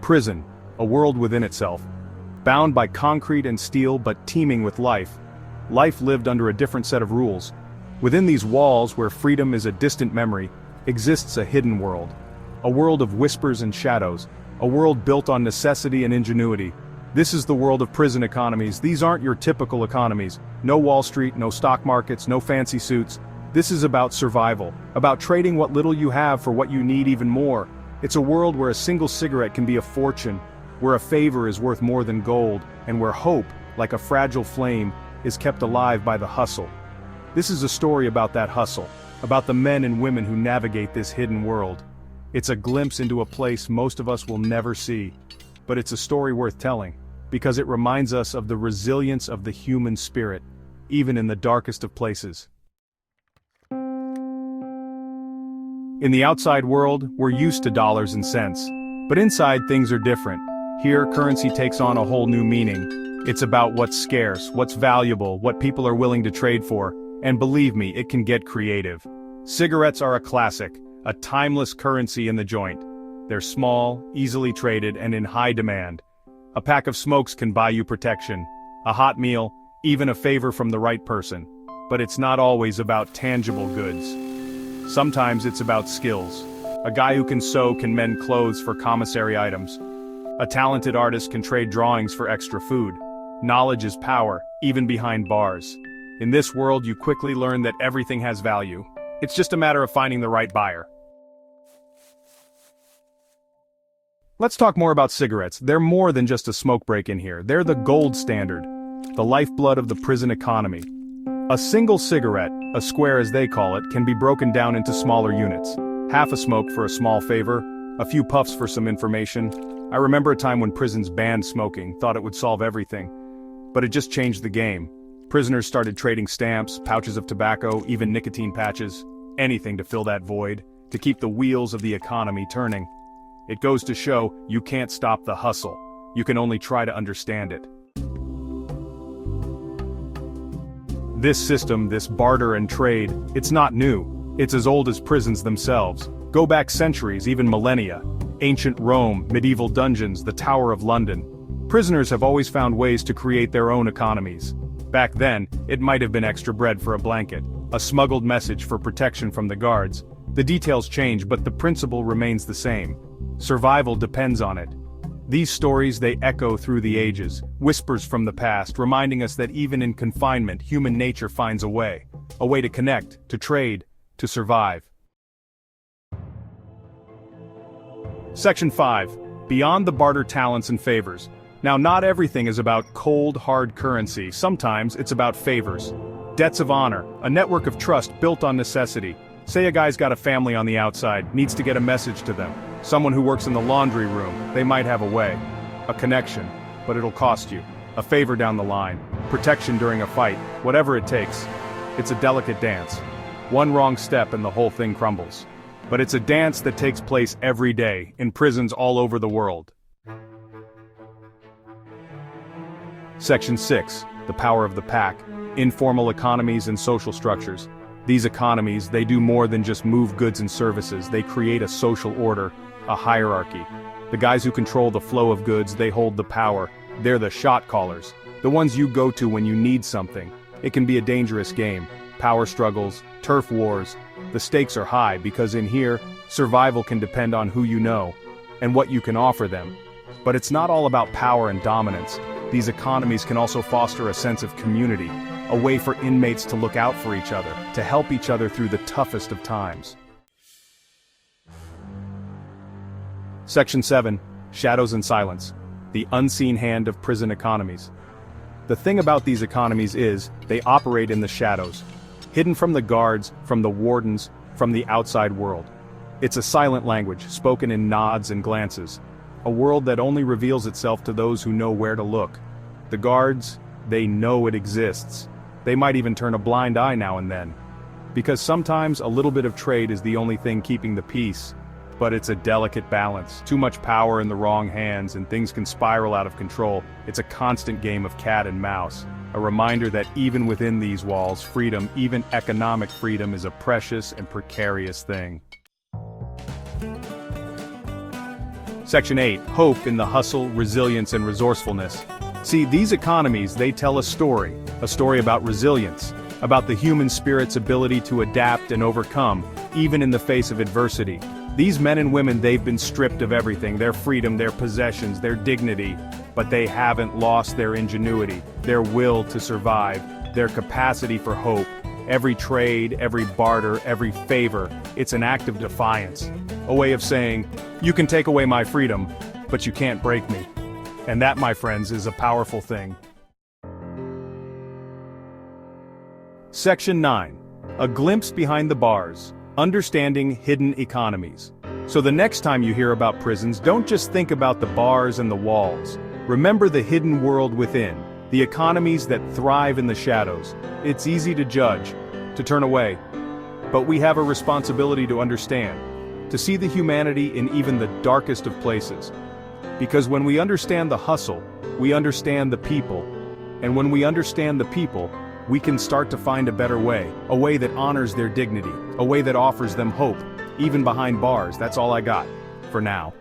Prison, a world within itself. Bound by concrete and steel but teeming with life. Life lived under a different set of rules. Within these walls, where freedom is a distant memory, exists a hidden world. A world of whispers and shadows. A world built on necessity and ingenuity. This is the world of prison economies. These aren't your typical economies. No Wall Street, no stock markets, no fancy suits. This is about survival, about trading what little you have for what you need even more. It's a world where a single cigarette can be a fortune, where a favor is worth more than gold, and where hope, like a fragile flame, is kept alive by the hustle. This is a story about that hustle, about the men and women who navigate this hidden world. It's a glimpse into a place most of us will never see, but it's a story worth telling, because it reminds us of the resilience of the human spirit, even in the darkest of places. In the outside world, we're used to dollars and cents, but inside things are different. Here, currency takes on a whole new meaning. It's about what's scarce, what's valuable, what people are willing to trade for, and believe me, it can get creative. Cigarettes are a classic, a timeless currency in the joint. They're small, easily traded, and in high demand. A pack of smokes can buy you protection, a hot meal, even a favor from the right person. But it's not always about tangible goods. Sometimes it's about skills. A guy who can sew can mend clothes for commissary items. A talented artist can trade drawings for extra food. Knowledge is power, even behind bars. In this world, you quickly learn that everything has value. It's just a matter of finding the right buyer. Let's talk more about cigarettes. They're more than just a smoke break in here. They're the gold standard, the lifeblood of the prison economy. A single cigarette, a square as they call it, can be broken down into smaller units. Half a smoke for a small favor, a few puffs for some information. I remember a time when prisons banned smoking, thought it would solve everything. But it just changed the game. Prisoners started trading stamps, pouches of tobacco, even nicotine patches. Anything to fill that void, to keep the wheels of the economy turning. It goes to show, you can't stop the hustle. You can only try to understand it. This system, this barter and trade, it's not new. It's as old as prisons themselves. Go back centuries, even millennia. Ancient Rome, medieval dungeons, the Tower of London. Prisoners have always found ways to create their own economies. Back then, it might have been extra bread for a blanket, a smuggled message for protection from the guards. The details change, but the principle remains the same. Survival depends on it. These stories, they echo through the ages, whispers from the past, reminding us that even in confinement, human nature finds a way to connect, to trade, to survive. Section 5. Beyond the barter talents and favors. Now, not everything is about cold, hard currency. Sometimes it's about favors. Debts of honor, a network of trust built on necessity. Say a guy's got a family on the outside, needs to get a message to them. Someone who works in the laundry room, they might have a way. A connection, but it'll cost you. A favor down the line. Protection during a fight, whatever it takes. It's a delicate dance. One wrong step and the whole thing crumbles. But it's a dance that takes place every day, in prisons all over the world. Section 6. The power of the pack. Informal economies and social structures. These economies, they do more than just move goods and services. They create a social order, a hierarchy. The guys who control the flow of goods, they hold the power. They're the shot callers. The ones you go to when you need something. It can be a dangerous game. Power struggles, turf wars. The stakes are high because in here, survival can depend on who you know and what you can offer them. But it's not all about power and dominance. These economies can also foster a sense of community, a way for inmates to look out for each other, to help each other through the toughest of times. Section 7. Shadows and silence. The unseen hand of prison economies. The thing about these economies is, they operate in the shadows. Hidden from the guards, from the wardens, from the outside world. It's a silent language, spoken in nods and glances. A world that only reveals itself to those who know where to look. The guards, they know it exists. They might even turn a blind eye now and then. Because sometimes a little bit of trade is the only thing keeping the peace. But it's a delicate balance. Too much power in the wrong hands and things can spiral out of control. It's a constant game of cat and mouse. A reminder that even within these walls, freedom, even economic freedom, is a precious and precarious thing. Section 8, hope in the hustle, resilience and resourcefulness. See, these economies, they tell a story about resilience, about the human spirit's ability to adapt and overcome, even in the face of adversity. These men and women, they've been stripped of everything, their freedom, their possessions, their dignity, but they haven't lost their ingenuity, their will to survive, their capacity for hope. Every trade, every barter, every favor, it's an act of defiance. A way of saying, you can take away my freedom, but you can't break me. And that, my friends, is a powerful thing. Section 9. A glimpse behind the bars. Understanding hidden economies. So the next time you hear about prisons, don't just think about the bars and the walls. Remember the hidden world within, the economies that thrive in the shadows. It's easy to judge, to turn away. But we have a responsibility to understand, to see the humanity in even the darkest of places. Because when we understand the hustle, we understand the people. And when we understand the people, we can start to find a better way, a way that honors their dignity, a way that offers them hope, even behind bars. That's all I got, for now.